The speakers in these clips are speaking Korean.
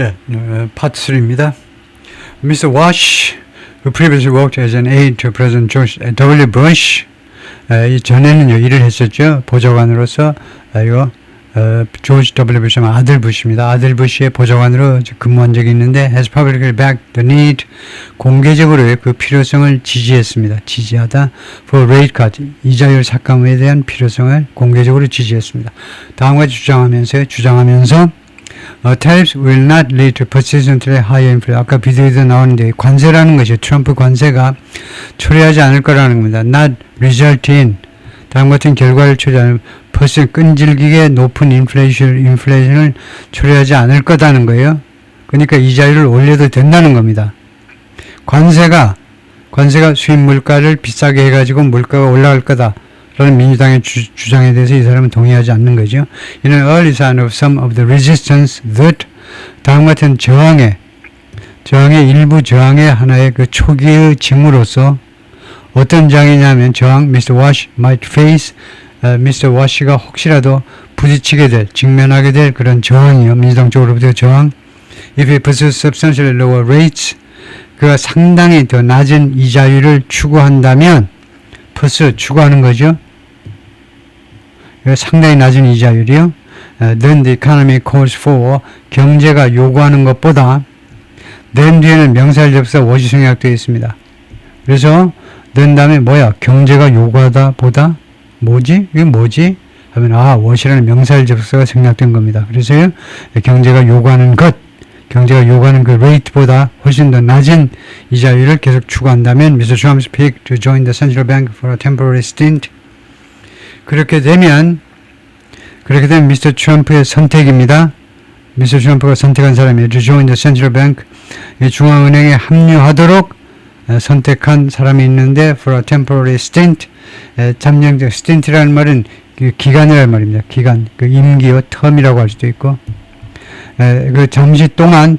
예, part 3입니다. Mr. Wash, who previously worked as an aide to President George W. Bush, 전에는요 일을 했었죠. 보좌관으로서 이거 조지 W. 부시 아들 부시입니다. 아들 부시의 보좌관으로 근무한 적이 있는데 has publicly backed the need, 공개적으로 그 필요성을 지지했습니다. 지지하다 for rate cut, 이자율 삭감에 대한 필요성을 공개적으로 지지했습니다. 다음과 주장하면서 tariffs will not lead to persistently higher inflation. 아까 비디오에도 나오는데 관세라는 것이 트럼프 관세가 초래하지 않을 거라는 겁니다. not result in, 다음 같은 결과를 초래하는 벌써 끈질기게 높은 인플레이션을 초래하지 않을 거다는 거예요. 그러니까 이자율을 올려도 된다는 겁니다. 관세가 수입 물가를 비싸게 해가지고 물가가 올라갈 거다 라는 민주당의 주장에 대해서 이 사람은 동의하지 않는 거죠. 이는 early sign of some of the resistance that, 다음 같은 일부 저항의 하나의 그 초기의 징후로서 어떤 저항이냐면 Mr. Wash might face, Mr. Wash가 혹시라도 부딪히게 될, 직면하게 될 그런 저항이요. 민주당 쪽으로부터 저항. If he pursues substantially lower rates, 그가 상당히 더 낮은 이자율을 추구한다면, 추구하는 거죠. 상당히 낮은 이자율이요. Then the economy calls for, 경제가 요구하는 것보다, then 뒤에는 명사절 접수가 워시 생략되어 있습니다. 그래서 then 다음에 뭐야? 경제가 요구하다 보다 뭐지? 이게 뭐지? 하면 워시라는 명사절 접수가 생략된 겁니다. 그래서요, 경제가 요구하는 그 레이트보다 훨씬 더 낮은 이자율을 계속 추구한다면 Mr. Trump's pick to join the central bank for a temporary stint. 그렇게 되면 미스터 트럼프의 선택입니다. 미스터 트럼프가 선택한 사람이에요. To join the central bank, 중앙은행에 합류하도록 선택한 사람이 있는데 for a temporary stint, 잠정적 stint라는 말은 기간이라는 말입니다. 기간, 그 임기요, 텀이라고 할 수도 있고, 그 잠시 동안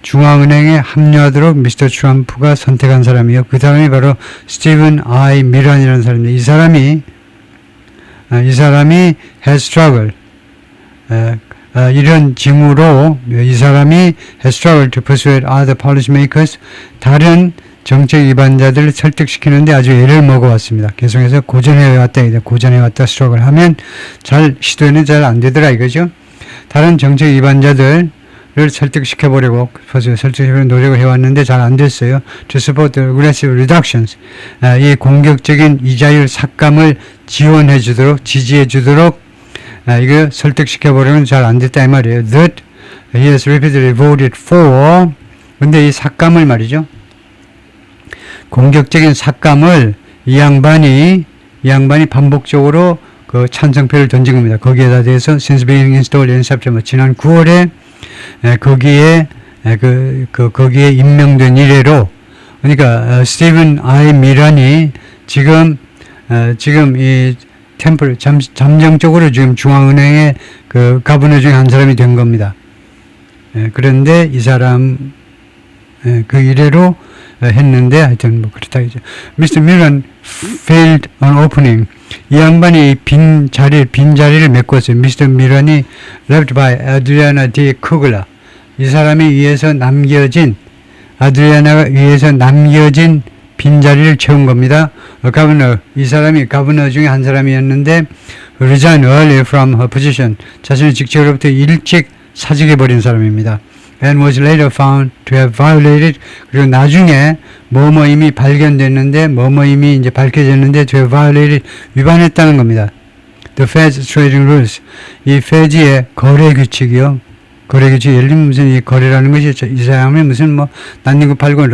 중앙은행에 합류하도록 미스터 트럼프가 선택한 사람이요. 그 사람이 바로 스티븐 I. 미런이라는 사람입니다. 이 사람이 has struggled, 이런 징후로 이 사람이 has struggled to persuade other policymakers, 다른 정책 위반자들을 설득시키는데 아주 애를 먹어왔습니다. 계속해서 고전해왔다 struggle 하면 시도에는 잘 안 되더라 이거죠. 다른 정책 위반자들을 설득시켜보려고 노력을 해왔는데 잘 안 됐어요. To support the aggressive reductions, 이 공격적인 이자율 삭감을 지지해주도록 이거 설득시켜보려면 잘 안 됐다 이 말이에요. That he has repeatedly voted for, 근데 이 삭감을 말이죠. 공격적인 삭감을 이 양반이 반복적으로 그 찬성표를 던진 겁니다. 거기에다 대해서 since being installed in September, 지난 9월에 거기에 임명된 이래로, 그러니까 스티븐 I. 미런이 지금 이 템플 잠정적으로 지금 중앙은행의 그 가버너 중에 한 사람이 된 겁니다. 그런데 이 사람 그 이래로 했는데 하여튼 뭐 그렇다 이제. Mr. Miron failed on opening. 이 양반이 빈 자리를 메꿨어요. Mr. Miron이 left by Adriana D. Kugler. 이 사람이 아드리아나가 위에서 남겨진 빈자리를 채운 겁니다. 이 사람이 가버너 중에 한 사람이었는데 resigned early from her position. 자신의 직책으로부터 일찍 사직해버린 사람입니다. And was later found to have violated, 그리고 나중에 이미 발견됐는데 이미 이제 밝혀졌는데 to have violated, 위반했다는 겁니다. The Fed's trading rules, 이 페드의 거래 규칙이요. 거래 규칙, 예를 들면 무슨 이 거래라는 것이 이 사람이 무슨 딴거 팔고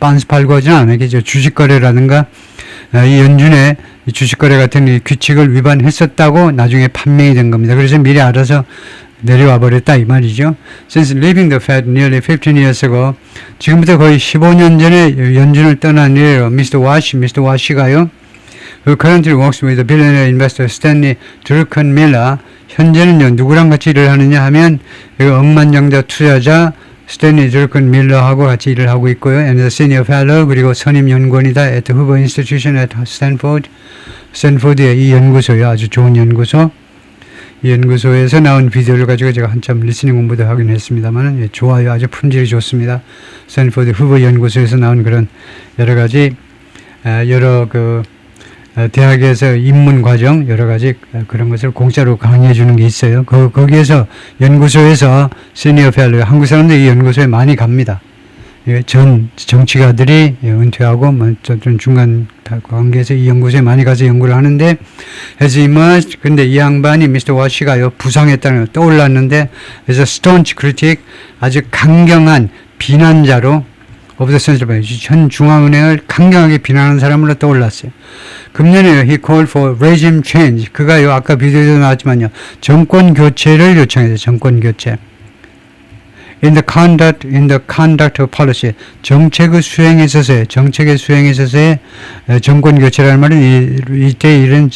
빤스 팔고 하지는 않겠죠. 주식 거래라든가 이 연준의 이 주식 거래 같은 이 규칙을 위반했었다고 나중에 판명이 된 겁니다. 그래서 미리 알아서 내려와 버렸다 이 말이죠. Since leaving the Fed nearly 15 years ago, 지금부터 거의 15년 전에 연준을 떠난 이래로 Mr. Wash가요. who currently works with the billionaire investor Stanley Druckenmiller, 현재는요 누구랑 같이 일을 하느냐 하면 억만장자 투자자 스탠리 드루켄밀러하고 같이 일을 하고 있고요. and the senior fellow, 그리고 선임 연구원이다 at the Hoover Institution at Stanford의 이 연구소요. 아주 좋은 연구소. 이 연구소에서 나온 비디오를 가지고 제가 한참 리스닝 공부도 하긴 했습니다만, 예, 좋아요. 아주 품질이 좋습니다. 스탠포드 후보 연구소에서 나온 그런 여러 가지, 여러 대학에서 입문 과정, 여러 가지 그런 것을 공짜로 강의해 주는 게 있어요. 거기에서 연구소에서 시니어 펠로, 한국 사람들이 이 연구소에 많이 갑니다. 전 정치가들이 은퇴하고 좀 중간 관계에서 이 연구소에 많이 가서 연구를 하는데, 근데 이 양반이 미스터 워시가요 부상했다는 걸 떠올랐는데, 그래서 스톤치 크리틱, 아주 강경한 비난자로 오브 더 센트럴 현 중앙은행을 강경하게 비난하는 사람으로 떠올랐어요. 금년에 he called for regime change. 그가요 아까 비디오에도 나왔지만요 정권 교체를 요청했어요. 정권 교체. in the conduct of policy. 정책의 수행에 있어서의 정권 교체라는 말은 이때 이런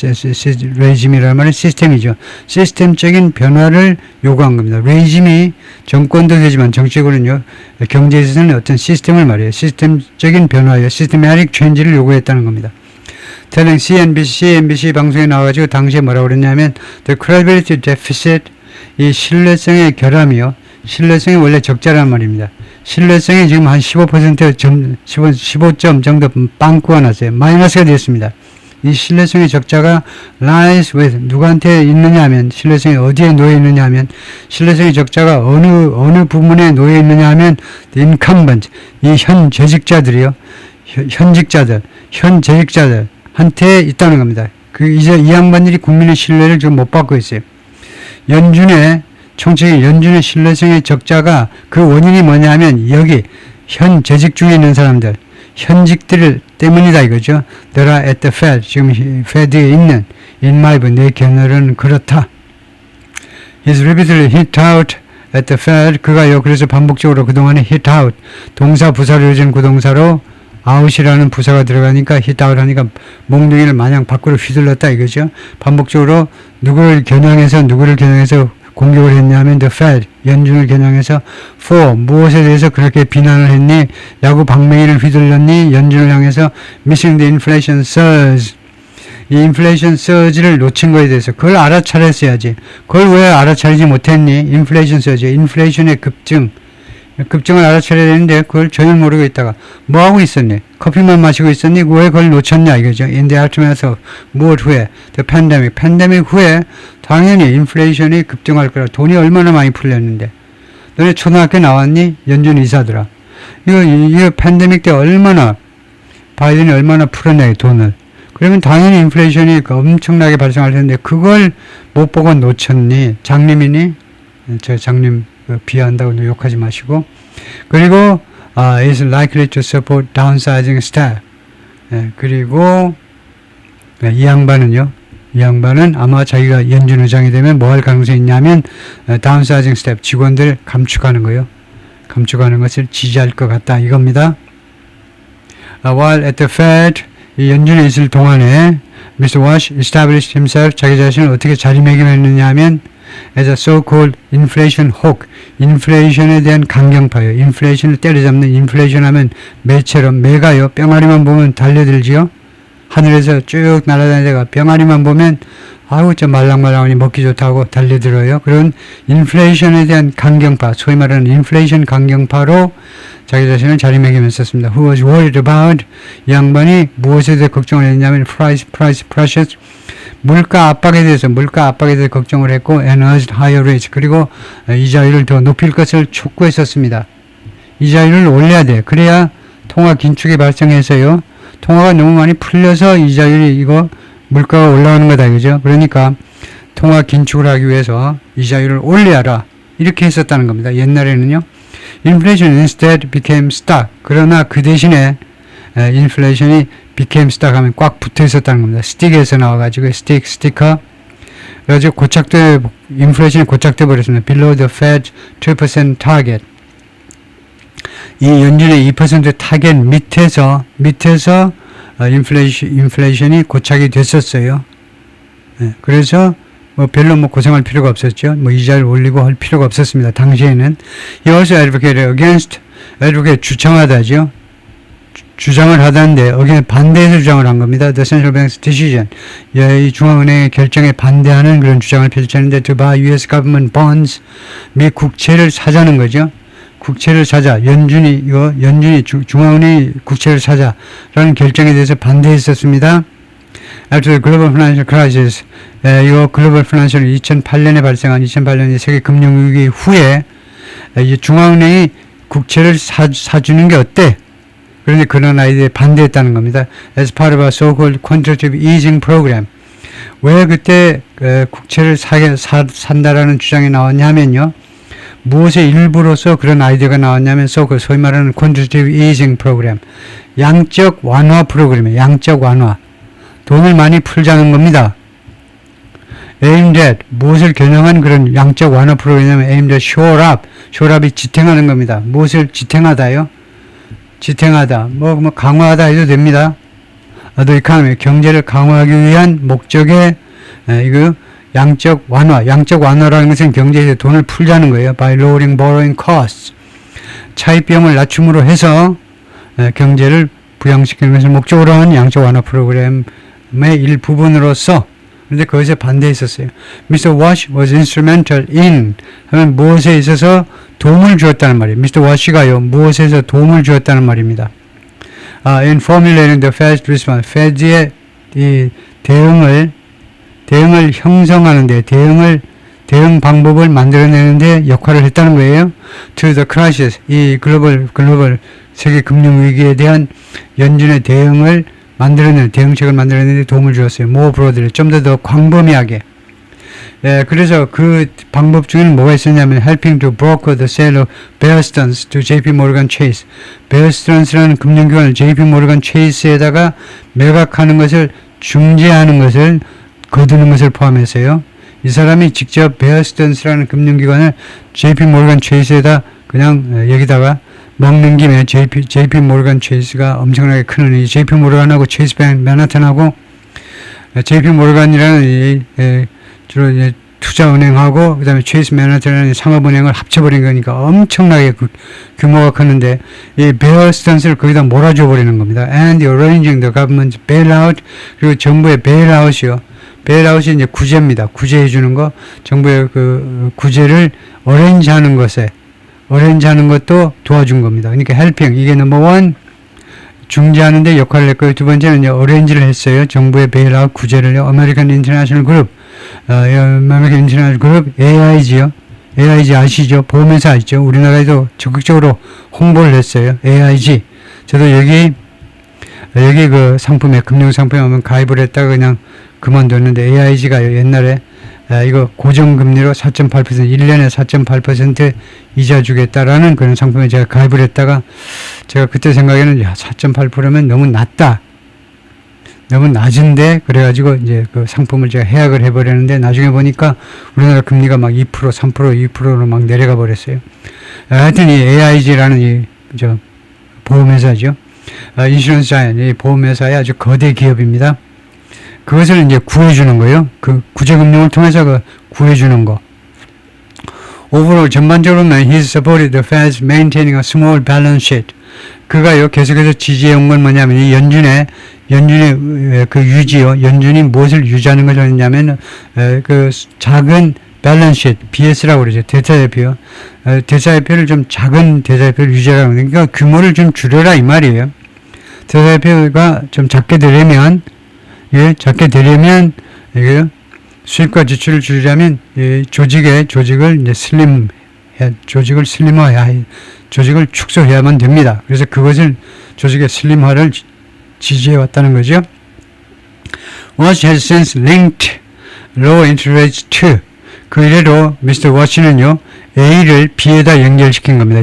레짐이라는 말은 시스템이죠. 시스템적인 변화를 요구한 겁니다. 레짐이 정권도 되지만 정책으로는요, 경제에 있어서는 어떤 시스템을 말해요. 시스템적인 변화예요. 시스테마틱 체인지를 요구했다는 겁니다. telling CNBC 방송에 나와가지고 당시에 뭐라고 그랬냐면 the credibility deficit, 이 신뢰성의 결함이요. 신뢰성이 원래 적자란 말입니다. 신뢰성이 지금 한 15점 정도 빵꾸가 났어요. 마이너스가 됐습니다. 이 신뢰성의 적자가 lies with, 누구한테 있느냐 하면, 신뢰성이 어디에 놓여 있느냐 하면, 신뢰성의 적자가 어느 부분에 놓여 있느냐 하면, the incumbent, 이 현 재직자들이요. 현 재직자들한테 있다는 겁니다. 이제 이 양반들이 국민의 신뢰를 지금 못 받고 있어요. 연준의 신뢰성의 적자가 그 원인이 뭐냐면 여기 현 재직 중에 있는 사람들, 현직들 때문이다 이거죠. There are at the Fed, 지금 Fed에 있는 in my view, 내 견해는 그렇다. He's repeatedly hit out at the Fed. 그가요 그래서 반복적으로 그동안에 hit out, 동사 부사를 요즘 구동사로 out이라는 부사가 들어가니까 hit out 하니까 몽둥이를 마냥 밖으로 휘둘렀다 이거죠. 반복적으로 누구를 겨냥해서 공격을 했냐면 the Fed, 연준을 겨냥해서 for, 무엇에 대해서 그렇게 비난을 했니? 야구 방망이를 휘둘렀니? 연준을 향해서 missing the inflation surge, 이 인플레이션 서지를 놓친 거에 대해서 그걸 알아차렸어야지. 그걸 왜 알아차리지 못했니? 인플레이션 서지, 인플레이션의 급증을 알아차려야 되는데 그걸 전혀 모르고 있다가 뭐 하고 있었니? 커피만 마시고 있었니? 왜 그걸 놓쳤냐 이거죠. In the aftermath of, 무엇 후에? The pandemic, 팬데믹 후에 당연히 인플레이션이 급증할 거라. 돈이 얼마나 많이 풀렸는데. 너네 초등학교 나왔니? 연준 이사들아. 이거 팬데믹 때 바이든이 얼마나 풀었냐 이 돈을. 그러면 당연히 인플레이션이 엄청나게 발생할 텐데 그걸 못 보고 놓쳤니? 장님이니? 저 장님 비하한다고 욕하지 마시고. 그리고 is likely to support downsizing staff. 그리고 이 양반은 아마 자기가 연준 의장이 되면 뭐 할 가능성이 있냐면 downsizing staff, 직원들 감축하는 거예요. 감축하는 것을 지지할 것 같다 이겁니다. While at the Fed, 이 연준에 있을 동안에 Mr. Wash established himself, 자기 자신을 어떻게 자리매김했느냐 하면 as a so-called inflation hawk, 인플레이션에 대한 강경파예요. 인플레이션을 때려잡는, 인플레이션 하면 매처럼, 매가요 병아리만 보면 달려들지요. 하늘에서 쭉 날아다니다가 병아리만 보면 아우 저 말랑말랑하니 먹기 좋다고 달려들어요. 그런 인플레이션에 대한 강경파, 소위 말하는 인플레이션 강경파로 자기 자신을 자리매김했었습니다. Who was worried about, 이 양반이 무엇에 대해 걱정을 했냐면 pressures, 물가 압박에 대해서 걱정을 했고 and urged higher rates, 그리고 이자율을 더 높일 것을 촉구했었습니다. 이자율을 올려야 돼. 그래야 통화 긴축이 발생해서요. 통화가 너무 많이 풀려서 이자율이 물가가 올라가는 거다 그죠? 그러니까 통화 긴축을 하기 위해서 이자율을 올려라 이렇게 했었다는 겁니다. 옛날에는요. Inflation instead became stuck. 그러나 그 대신에 인플레이션이 became stuck 하면 꽉 붙어 있었다는 겁니다. 스틱에서 나와가지고 스티커. 그래가지고 인플레이션이 고착돼 버렸습니다. Below the Fed 2% target. 이 연준의 2% 타겟 밑에서 인플레이션이 고착이 됐었어요. 그래서 별로 고생할 필요가 없었죠. 이자를 올리고 할 필요가 없었습니다. 당시에는. He also advocated against, advocate 주청하다죠. 주장을 하다는데 여기는 반대해서 주장을 한 겁니다. The Central Bank's decision. 이 중앙은행의 결정에 반대하는 그런 주장을 펼쳤는데 to buy U.S. government bonds. 미 국채를 사자는 거죠. 국채를 사자. 연준이 중앙은행이 국채를 사자라는 결정에 대해서 반대했었습니다. After the global financial crisis. 이거 글로벌 파이낸셜 2008년에 발생한 2008년의 세계 금융위기 후에 이 중앙은행이 국채를 사주는 게 어때? 그런데 그런 아이디어에 반대했다는 겁니다. As part of a so-called quantitative easing program. 왜 그때 국채를 산다라는 주장이 나왔냐면요. 무엇의 일부로서 그런 아이디어가 나왔냐면 소위 말하는 quantitative easing program. 양적 완화 프로그램이에요. 양적 완화. 돈을 많이 풀자는 겁니다. aimed at 무엇을 겨냥한 그런 양적 완화 프로그램이냐면 aimed at shore up. shore up이 지탱하는 겁니다. 무엇을 지탱하다요? 지탱하다, 뭐 강화하다 해도 됩니다. The economy, 경제를 강화하기 위한 목적의 이거 양적 완화라는 것은 경제에서 돈을 풀자는 거예요. By lowering borrowing costs, 차입비용을 낮춤으로 해서 경제를 부양시키는 것을 목적으로 한 양적 완화 프로그램의 일부분으로서. 그런데 그것에 반대했었어요. Mr. Wash was instrumental in 하면 무엇에 있어서 도움을 주었다는 말이에요. Mr. Wash가요 무엇에서 도움을 주었다는 말입니다. In formulating the Fed's response, Fed의 이 대응을 형성하는데 대응 방법을 만들어내는데 역할을 했다는 거예요. To the crisis, 이 글로벌 세계 금융 위기에 대한 연준의 대응을 대응책을 만들어내는데 도움을 주었어요. more broadly, 좀 더 광범위하게. 그래서 그 방법 중에는 뭐가 있었냐면 helping to broker the sale of bear stearns to JP Morgan Chase. bear stearns라는 금융기관을 JP Morgan Chase에다가 매각하는 것을 중재하는 것을 거두는 것을 포함해서요. 이 사람이 직접 bear stearns라는 금융기관을 JP Morgan Chase에다 그냥 여기다가 먹는 김에 JP 모르간 체이스가 엄청나게 큰 은행이 JP 모르간하고 체이스 뱅 맨하탄하고 JP 모르간이라는 주로 투자은행하고 그다음에 체이스 맨하탄이라는 상업은행을 합쳐버린 거니까 엄청나게 규모가 크는데 이 베어 스탠스를 거기다 몰아줘 버리는 겁니다. And arranging the government's bailout, 그리고 정부의 bailout이요. bailout이 이제 구제입니다. 구제해 주는 거, 정부의 그 구제를 어레인지하는 것도 도와준 겁니다. 그러니까 helping, 이게 넘버 원, 중재하는데 역할을 했고요. 두 번째는 이제 어레인지를 했어요. 정부의 베일아웃 구제를요. American International Group, American International Group, AIG요. AIG 아시죠? 보험회사 있죠. 우리나라에도 적극적으로 홍보를 했어요. AIG. 저도 여기 그 상품에, 금융상품에 오면 가입을 했다가 그냥 그만뒀는데 AIG가 옛날에 이거 고정금리로 4.8%, 1년에 4.8% 이자 주겠다라는 그런 상품에 제가 가입을 했다가 제가 그때 생각에는 4.8%면 너무 낮다. 너무 낮은데 그래가지고 이제 그 상품을 제가 해약을 해버렸는데 나중에 보니까 우리나라 금리가 막 2%, 3%, 2%로 막 내려가 버렸어요. 하여튼 이 AIG라는 보험회사죠. 인슈런스 자이언트, 이 보험회사의 아주 거대 기업입니다. 그것을 이제 구해주는 거예요. 그 구제금융을 통해서 구해주는 거. Overall, 전반적으로는 he supported the Fed's maintaining a small balance sheet. 그가요, 계속해서 지지해온 건 뭐냐면, 이 연준의 그 유지요. 연준이 무엇을 유지하는 걸 했냐면, 그 작은 balance sheet, BS라고 그러죠. 대차대표요. 대차대표를 좀 작은 대차대표를 유지하라고. 그러니까 규모를 좀 줄여라 이 말이에요. 대차대표가 좀 작게 되려면, 이게 수입과 지출을 줄이려면 조직을 이제 조직을 슬림화해야 조직을 축소해야만 됩니다. 그래서 그것을 조직의 슬림화를 지지해 왔다는 거죠. Watch has since linked low interest rates to, 그 이래로 미스터 워치는요 A를 B에다 연결시킨 겁니다.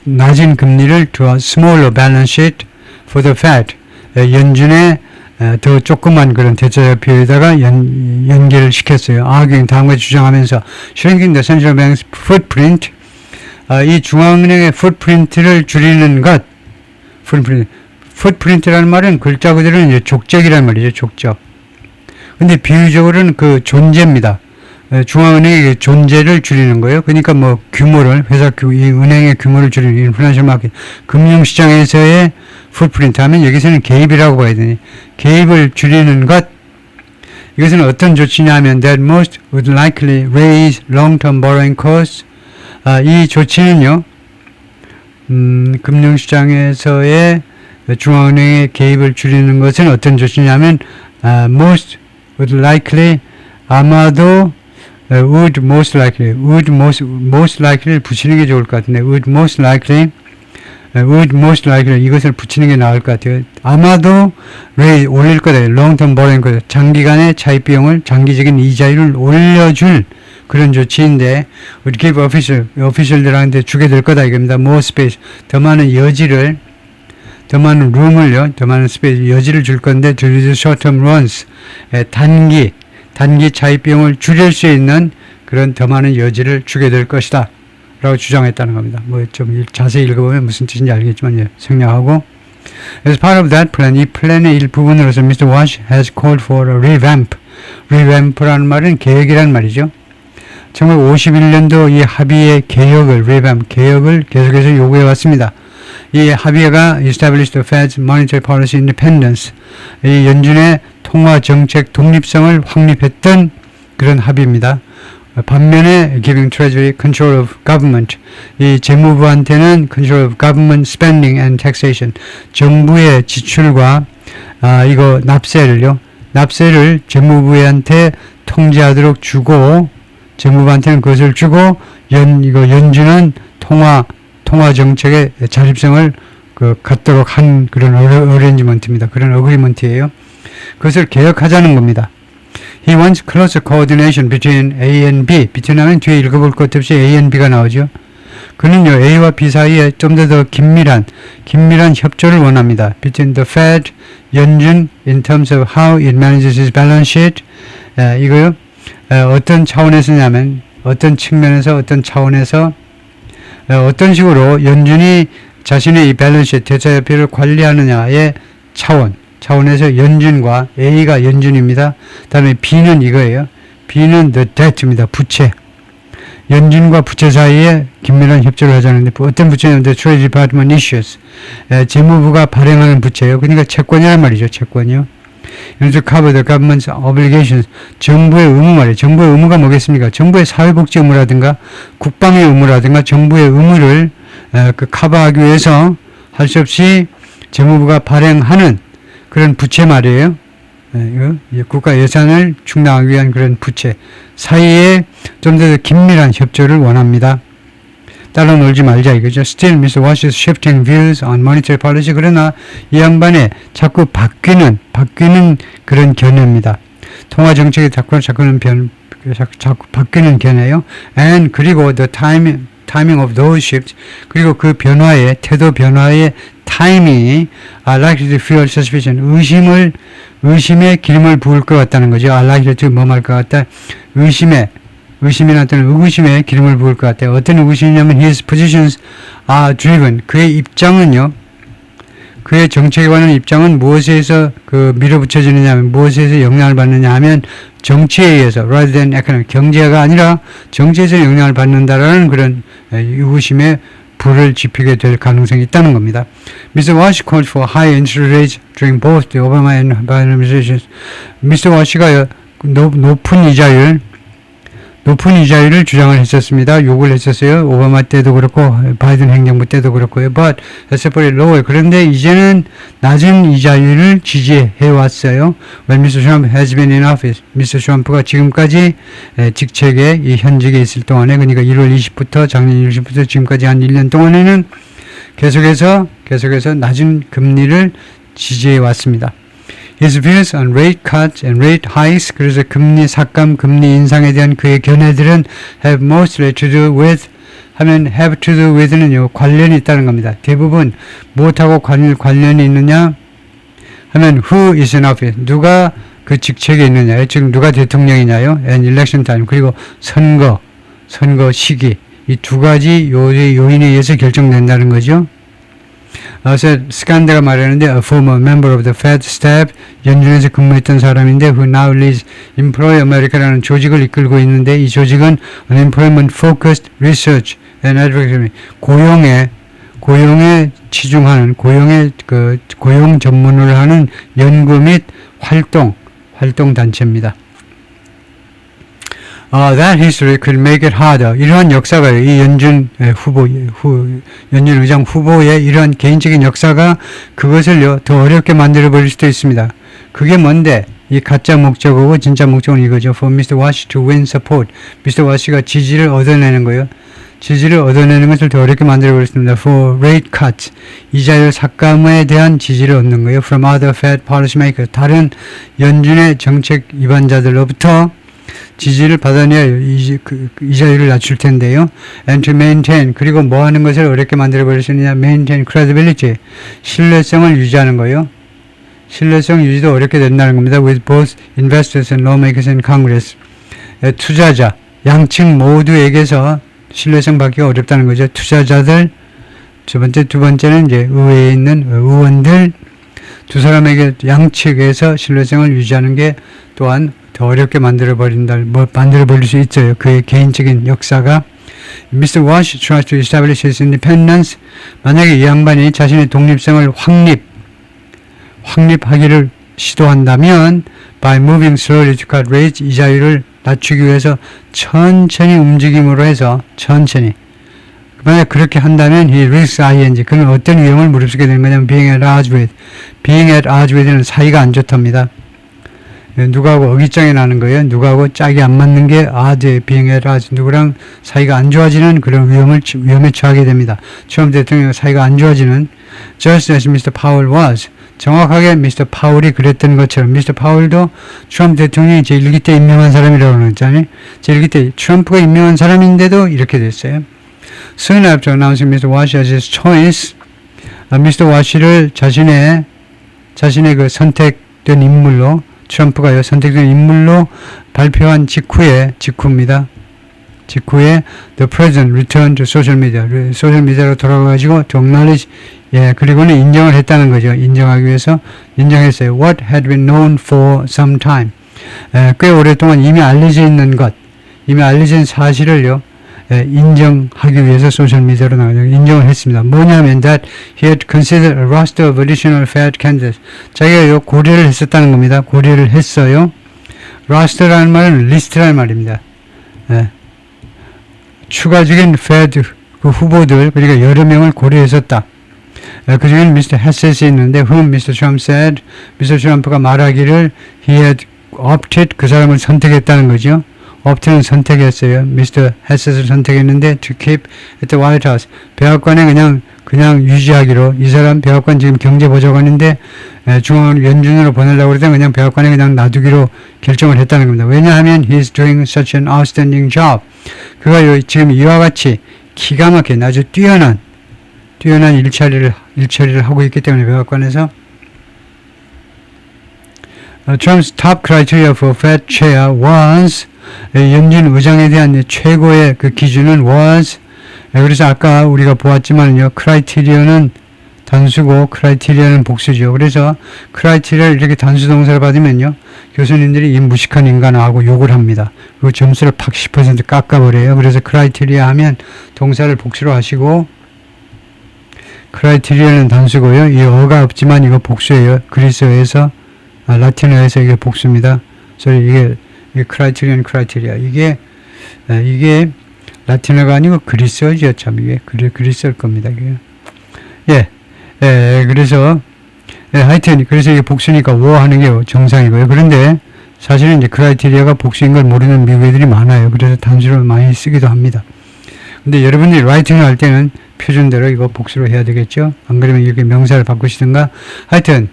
낮은 금리를 to a smaller balance sheet for the Fed. 연준의 더 조그만 그런 대차대표에다가 연결을 시켰어요. 다음과 주장하면서 shrinking the central bank's footprint, 이 중앙은행의 footprint를 줄이는 것. footprint라는 말은 글자 그대로는 이제 족적이라는 말이죠. 족적. 근데 비유적으로는 그 존재입니다. 중앙은행의 존재를 줄이는 거예요. 그러니까 뭐 규모를, 이 은행의 규모를 줄이는, 인플레이션 마켓, 금융시장에서의 footprint 하면 여기서는 개입이라고 봐야 되니 개입을 줄이는 것 이것은 어떤 조치냐 하면 that most would likely raise long-term borrowing costs 이 조치는요 금융시장에서의 중앙은행의 개입을 줄이는 것은 어떤 조치냐면 most would likely 아마도 would most likely를 붙이는 게 좋을 것 같은데 would most likely 이것을 붙이는 게 나을 것 같아요. 아마도 올릴 거다. long-term borrowing cost 장기간의 차입 비용을 장기적인 이자율을 올려줄 그런 조치인데 would give official들한테 주게 될 거다 이겁니다. more space 더 많은 여지를 더 많은 room을요 더 많은 space 여지를 줄 건데 to reduce short-term runs 단기 차입 비용을 줄일 수 있는 그런 더 많은 여지를 주게 될 것이다 라고 주장했다는 겁니다. 뭐 좀 자세히 읽어보면 무슨 뜻인지 알겠지만 생략하고 as part of that plan 이 플랜의 일부분으로서 Mr. Wash has called for a revamp라는 말은 개혁이란 말이죠. 1951년도 이 합의의 개혁을 계속해서 요구해 왔습니다. 이 합의가 established the Fed's monetary policy independence 이 연준의 통화 정책 독립성을 확립했던 그런 합의입니다. 반면에 giving Treasury control of government 이 재무부한테는 control of government spending and taxation 정부의 지출과 이거 납세를 재무부한테 통제하도록 주고 재무부한테는 그것을 주고 연준은 통화 정책의 자립성을 갖도록 한 그런 어레인지먼트입니다. 그런 어그리먼트예요. 그것을 개혁하자는 겁니다. He wants closer coordination between A and B. between하면 뒤에 읽어볼 것 없이 A and B가 나오죠. 그는요 A와 B 사이에 좀 더 긴밀한 협조를 원합니다. Between the Fed, 연준, in terms of how it manages its balance sheet. 이거요. 어떤 차원에서냐면 어떤 측면에서 어떤 차원에서 어떤 식으로 연준이 자신의 이 밸런스 대차협의를 관리하느냐의 차원에서 연준과 A가 연준입니다. 다음에 B는 이거예요. B는 the debt입니다. 부채. 연준과 부채 사이에 긴밀한 협조를 하자는데 어떤 부채냐면 the Treasury Department issues. 재무부가 발행하는 부채예요. 그러니까 채권이란 말이죠. 채권이요. to cover the government's obligations. 정부의 의무 말이에요. 정부의 의무가 뭐겠습니까? 정부의 사회복지 의무라든가 국방의 의무라든가 정부의 의무를 커버하기 위해서 할 수 없이 재무부가 발행하는 그런 부채 말이에요. 국가 예산을 충당하기 위한 그런 부채 사이에 좀 더 긴밀한 협조를 원합니다. 따로 놀지 말자 이거죠. Still, Mr. Wash is shifting views on monetary policy. 그러나 이 양반의 자꾸 바뀌는 그런 견해입니다. 통화 정책이 자꾸 바뀌는 견해요. And 그리고 the timing of those shifts 그리고 그 태도 변화의 타이밍이 are likely to fuel suspicion. 의심에 기름을 부을 것 같다는 거죠. are likely to 뭐할 것 같다. 의심이나 또는 의구심에 기름을 부을 것 같아요. 어떤 의구심이냐면 his positions are driven. 그의 정책에 관한 입장은 무엇에서 밀어붙여지느냐 하면 무엇에서 영향을 받느냐 하면 정치에 의해서 rather than economic 경제가 아니라 정치에서 영향을 받는다라는 그런 의구심에 불을 지피게 될 가능성이 있다는 겁니다. Mr. Wash called for high interest rates during both the Obama and Biden administrations. Mr. Wash가 높은 이자율을 주장을 했었습니다. 요구를 했었어요. 오바마 때도 그렇고 바이든 행정부 때도 그렇고요. But separate lower. 그런데 이제는 낮은 이자율을 지지해 왔어요. When Mr. Trump has been in office. Mr. Trump가 지금까지 직책에 이 현직에 있을 동안에 그러니까 1월 20부터 작년 1월부터 지금까지 한 1년 동안에는 계속해서 낮은 금리를 지지해 왔습니다. His views on rate cuts and rate hikes 그래서 금리 삭감, 금리 인상에 대한 그의 견해들은 have mostly to do with have to do with는요 관련이 있다는 겁니다. 대부분 무엇하고 관련이 있느냐 하면 who is in office 누가 그 직책에 있느냐 즉 누가 대통령이냐요 and election time 그리고 선거 시기 이 두 가지 요인에 의해서 결정된다는 거죠. 스칸드가 말하는데 a former member of the Fed staff 연준에서 근무했던 사람인데 who now leads Employ America라는 조직을 이끌고 있는데 이 조직은 Unemployment Focused Research and Advocacy 고용에 치중하는 고용 전문을 하는 연구 및 활동 단체입니다. That history could make it harder. 이러한 역사가 이 연준 의장 후보의 이러한 개인적인 역사가 그것을요 더 어렵게 만들어 버릴 수도 있습니다. 그게 뭔데? 이 가짜 목적어고 진짜 목적은 이거죠. For Mr. Wash to win support. Mr. Wash가 지지를 얻어내는 거예요. 지지를 얻어내는 것을 더 어렵게 만들어 버렸습니다. For rate cuts. 이자율 삭감에 대한 지지를 얻는 거예요. From other Fed policymakers. 다른 연준의 정책 위반자들로부터 지지를 받아내야 이자율을 낮출 텐데요. And to maintain. 그리고 뭐 하는 것을 어렵게 만들어 버릴 수 있느냐. Maintain credibility. 신뢰성을 유지하는 거예요. 신뢰성 유지도 어렵게 된다는 겁니다. With both investors and lawmakers in Congress. 투자자, 양측 모두에게서 신뢰성 받기가 어렵다는 거죠. 투자자들, 두 번째는 이제 의회에 있는 의원들, 두 사람에게 양측에서 신뢰성을 유지하는 게 또한 더 어렵게 만들어 버릴 수 있어요. 그의 개인적인 역사가. Mr. Wash tries to establish his independence. 만약에 이 양반이 자신의 독립성을 확립하기를 시도한다면 by moving slowly to cut rates, 이자율을 낮추기 위해서 천천히 움직임으로 해서 천천히. 만약 그렇게 한다면 he risks ing. 그는 어떤 위험을 무릅쓰게 되는 거냐면 being at odds with는 사이가 안 좋답니다. 누구하고 어깃장이 나는 거예요. 누구하고 짝이 안 맞는 게 odds에 being at odds. 누구랑 사이가 안 좋아지는 그런 위험에 처하게 됩니다. 트럼프 대통령과 사이가 안 좋아지는 just as Mr. Powell was. 정확하게 미스터 파울이 그랬던 것처럼 미스터 파울도 트럼프 대통령이 제1기 때 임명한 사람이라고 그랬잖아요. 제1기 때 트럼프가 임명한 사람인데도 이렇게 됐어요. Soon after announcing Mr. Wash as his choice, 미스터 와시를 자신의 그 선택된 인물로 트럼프가요 선택된 인물로 발표한 직후입니다. 직후에 the president returned to social media. 소셜 미디어로 돌아가가지고 to acknowledge, 그리고는 인정을 했다는 거죠. 인정하기 위해서 인정했어요. What had been known for some time. 꽤 오랫동안 이미 알려진 사실을요. 인정하기 위해서 소셜 미디어로 나가죠. 인정을 했습니다. 뭐냐면 that he had considered a roster of additional Fed candidates. 자기가 고려를 했었다는 겁니다. 고려를 했어요. roster라는 말은 리스트라는 말입니다. 추가적인 Fed 그 후보들, 그러니까 여러 명을 고려했었다. 그 중에는 미스터 헤셋이 있는데, whom Mr. Trump said, 미스터 트럼프가 말하기를 he had opted, 그 사람을 선택했다는 거죠. opt는 선택했어요. 미스터 헤셋을 선택했는데 to keep at the White House. 백악관에 그냥 유지하기로. 이 사람 백악관 지금 경제보좌관인데 연준으로 보내려고 그랬더니 그냥 백악관에 그냥 놔두기로 결정을 했다는 겁니다. 왜냐하면 he's doing such an outstanding job. 그가 지금 이와 같이 기가 막힌 아주 뛰어난 일처리를 하고 있기 때문에 백악관에서 Trump's top criteria for Fed chair was 연준 의장에 대한 최고의 그 기준은 was. 그래서 아까 우리가 보았지만요, 크라이테리어는 단수고 크라이테리어는 복수죠. 그래서 크라이테리어를 이렇게 단수 동사를 받으면요, 교수님들이 이 무식한 인간하고 욕을 합니다. 그 점수를 팍 10% 깎아버려요. 그래서 크라이테리어 하면 동사를 복수로 하시고, 크라이테리어는 단수고요. 이 어가 없지만 이거 복수예요. 그리스어에서 라틴어에서 이게 복수입니다. 그래서 이게 크라이테리어. 이게 라틴어가 아니고 그리스어죠. 참, 이게 그리스어일 겁니다. 이게. 그래서, 하여튼, 그래서 이게 복수니까 워 하는 게 정상이고요. 그런데, 사실은 이제 크라이테리어가 복수인 걸 모르는 미국 애들이 많아요. 그래서 단수로 많이 쓰기도 합니다. 근데 여러분들이 라이팅을 할 때는 표준대로 이거 복수로 해야 되겠죠? 안 그러면 이렇게 명사를 바꾸시든가. 하여튼,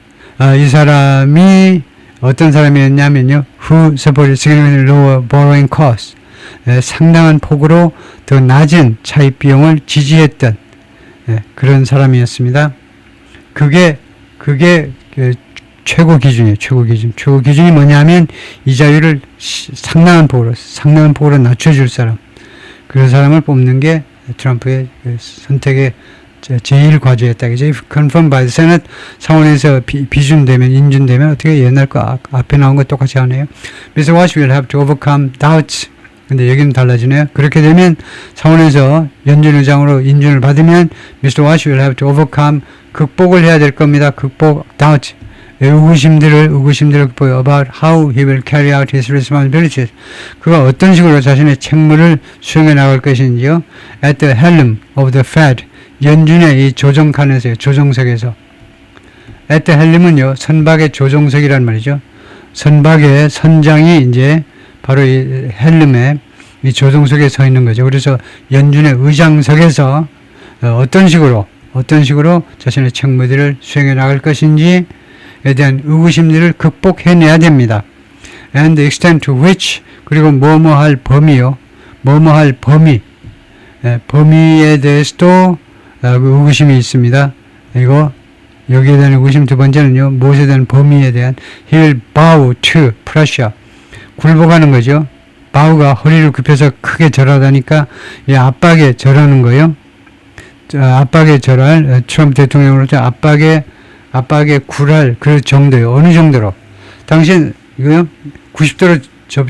이 사람이 어떤 사람이었냐면요, who supported significantly lower borrowing costs. 상당한 폭으로 더 낮은 차입 비용을 지지했던 그런 사람이었습니다. 그게 최고 기준이에요. 최고 기준이 뭐냐면 이자율을 상당한 폭으로 낮춰줄 사람. 그런 사람을 뽑는 게 트럼프의 선택의 제1 과제였다. 이제 confirmed by the Senate 상원에서 인준되면 어떻게 옛날 거 앞에 나온 거 똑같이 하네요. Mr. Wash will have to overcome doubts 근데 여기는 달라지네요. 그렇게 되면 상원에서 연준 의장으로 인준을 받으면 Mr. Wash will have to overcome 극복을 해야 될 겁니다. 극복, doubt, 의구심들을 극복 about how he will carry out his responsibilities. 그가 어떤 식으로 자신의 책무를 수행해 나갈 것인지요. At the helm of the Fed. 연준의 이 조정칸에서요. 조정석에서. At the helm은요. 선박의 조정석이란 말이죠. 선박의 선장이 이제 바로 이 헬름에 이 조종석에 서 있는 거죠. 그래서 연준의 의장석에서 어떤 식으로 자신의 책무들을 수행해 나갈 것인지에 대한 의구심들을 극복해내야 됩니다. And the extent to which 그리고 뭐뭐할 범위요. 뭐뭐할 범위. 범위에 대해서도 의구심이 있습니다. 이거 여기에 대한 의구심 두 번째는요. 무엇에 대한 범위에 대한 he will bow to pressure. 굴복하는 거죠. 바우가 허리를 굽혀서 크게 절하다니까 이 압박에 절하는 거예요. 압박에 절할 트럼프 대통령으로부터 압박에 굴할 그 정도요. 어느 정도로? 당신 이거요? 90도로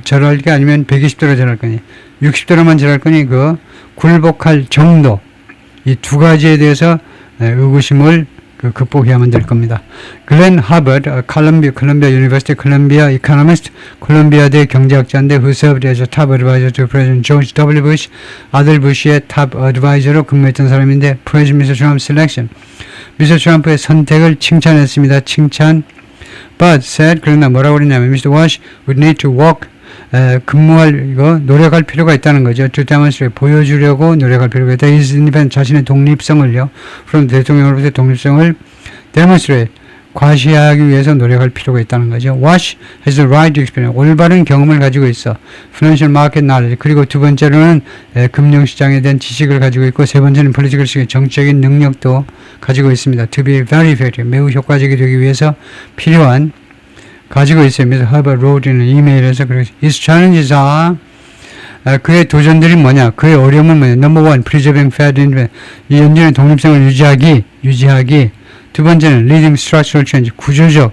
절할 게 아니면 120도로 절할 거니? 60도로만 절할 거니? 그 굴복할 정도. 이 두 가지에 대해서 의구심을 극복해야만 될 겁니다. 글렌 하버드, 콜롬비아 유니버시티 콜롬비아 이코노미스트, 콜롬비아대 경제학자인데 who served as a top advisor to President George W. Bush, 아들 부시의 탑 어드바이저로 근무했던 사람인데 praised Mr. Trump's selection. 미스터 트럼프의 선택을 칭찬했습니다. 칭찬. But said, 그러나 뭐라고 그랬냐면 Mr. Wash would need to work 노력할 필요가 있다는 거죠. to demonstrate, 보여주려고 노력할 필요가 있다. His independence, 자신의 독립성을요. from 대통령으로부터 독립성을 demonstrate, 과시하기 위해서 노력할 필요가 있다는 거죠. Wash has the right experience, 올바른 경험을 가지고 있어. Financial market knowledge, 그리고 두 번째로는 금융시장에 대한 지식을 가지고 있고, 세 번째는 political skill, 정치적인 능력도 가지고 있습니다. To be very effective, 매우 효과적이 되기 위해서 필요한 가지고 있어요. 그래서 Harvard wrote는 이메일에서 His challenges are 그의 도전들이 뭐냐? 그의 어려움은 뭐냐? Number one, preserving Fed independence. 이 연준의 독립성을 유지하기. 두 번째는 leading structural change. 구조적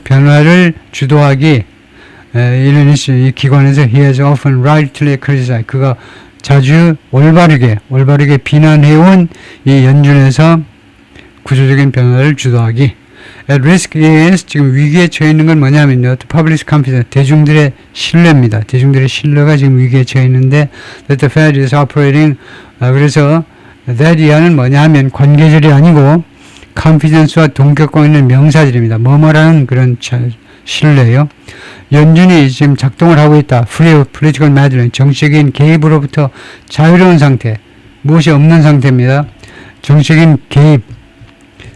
변화를 주도하기. 이런 이 기관에서 he has often rightly criticized. 그가 자주 올바르게 비난해온 이 연준에서 구조적인 변화를 주도하기. At risk is 지금 위기에 처해 있는 건 뭐냐면요. Public confidence, 대중들의 신뢰입니다. 대중들의 신뢰가 지금 위기에 처해 있는데 that the Fed is operating 그래서 that 이하는 뭐냐 하면 관계절이 아니고 confidence와 동격과 있는 명사들입니다. 뭐뭐라는 그런 신뢰요. 연준이 지금 작동을 하고 있다. Free of political meddling, 정치적인 개입으로부터 자유로운 상태, 무엇이 없는 상태입니다. 정치적인 개입,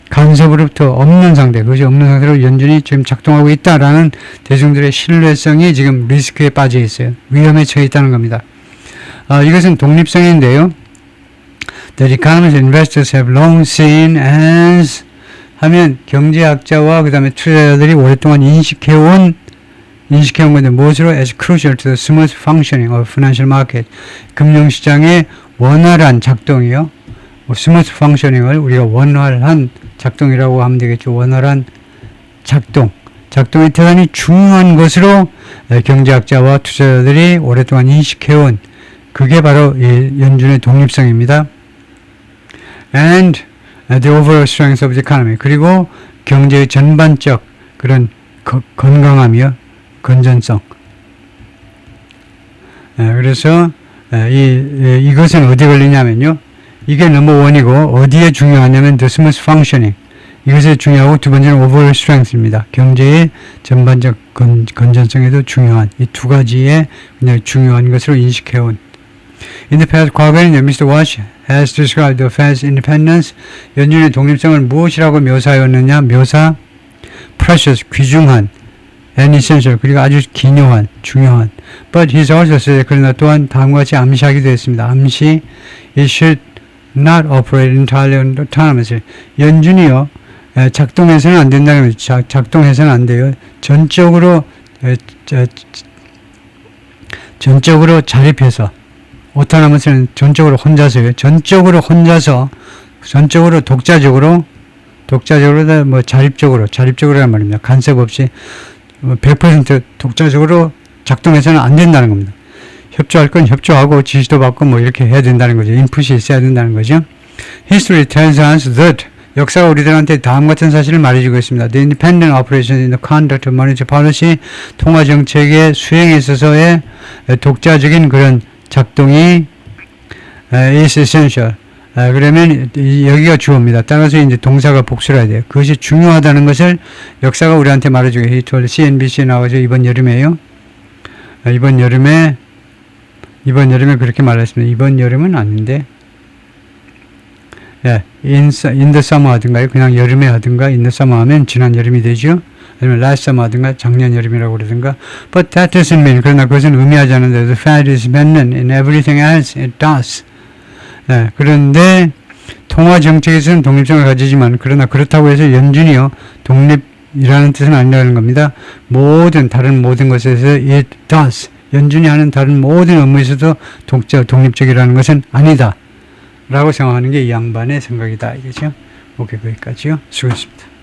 간섭으로부터 없는 상태, 그것이 없는 상태로 연준이 지금 작동하고 있다라는 대중들의 신뢰성이 지금 리스크에 빠져 있어요. 위험에 처해 있다는 겁니다. 이것은 독립성인데요. The economists and investors have long seen as 하면 경제학자와 그 다음에 투자자들이 오랫동안 인식해온 건데 무엇으로? As crucial to the smooth functioning of financial market. 금융시장의 원활한 작동이요. 스무스 펑셔닝을 우리가 원활한 작동이라고 하면 되겠죠. 원활한 작동이 대단히 중요한 것으로 경제학자와 투자자들이 오랫동안 인식해온 그게 바로 이 연준의 독립성입니다. And the overall strength of the economy. 그리고 경제의 전반적 그런 건강함이요. 건전성. 그래서 이것은 어디에 걸리냐면요. 이게 넘버원이고 어디에 중요하냐면 the smooth functioning. 이것이 중요하고 두 번째는 overall strength입니다. 경제의 전반적 건전성에도 중요한 이 두 가지에 그냥 중요한 것으로 인식해온. In the past, 과거에는 Mr. Wash has described the Fed's independence. 연준의 독립성을 무엇이라고 묘사하였느냐? precious, 귀중한, and essential, 그리고 아주 기묘한, 중요한. But he's also said, 그러나 또한 다음과 같이 암시하기도 했습니다. it should not operate entirely autonomously. 연준이요, 작동해서는 안 된다는 거죠. 작동해서는 안 돼요. 전적으로 자립해서, autonomous는 전적으로 혼자서요. 전적으로 독자적으로 뭐 자립적으로란 말입니다. 간섭 없이 100% 독자적으로 작동해서는 안 된다는 겁니다. 협조할 건 협조하고 지시도 받고 뭐 이렇게 해야 된다는 거죠. 인풋이 있어야 된다는 거죠. History tells us that 역사가 우리들한테 다음 같은 사실을 말해주고 있습니다. The independent operation in the conduct of monetary policy, 통화 정책의 수행에 있어서의 독자적인 그런 작동이 is essential. 그러면 여기가 주어입니다. 따라서 이제 동사가 복수를 해야 돼요. 그것이 중요하다는 것을 역사가 우리한테 말해주고 He told CNBC에 나와서 이번 여름에요. 이번 여름에 그렇게 말했습니다. 이번 여름은 아닌데 예, in the summer 하든가요. 그냥 여름에 하든가 in the summer 하면 지난 여름이 되죠. 아니면 last summer 하든가 작년 여름이라고 그러든가. But that doesn't mean, 그러나 그것은 의미하지 않는데 the Fed is dependent in everything else it does. 예, 그런데 통화 정책에서는 독립성을 가지지만 그러나 그렇다고 해서 연준이요 독립이라는 뜻은 아니라는 겁니다. 다른 모든 것에서 it does. 연준이 하는 다른 모든 업무에서도 독립적이라는 것은 아니다. 라고 생각하는 게 이 양반의 생각이다. 이거죠. 오케이, 거기까지요. 수고했습니다.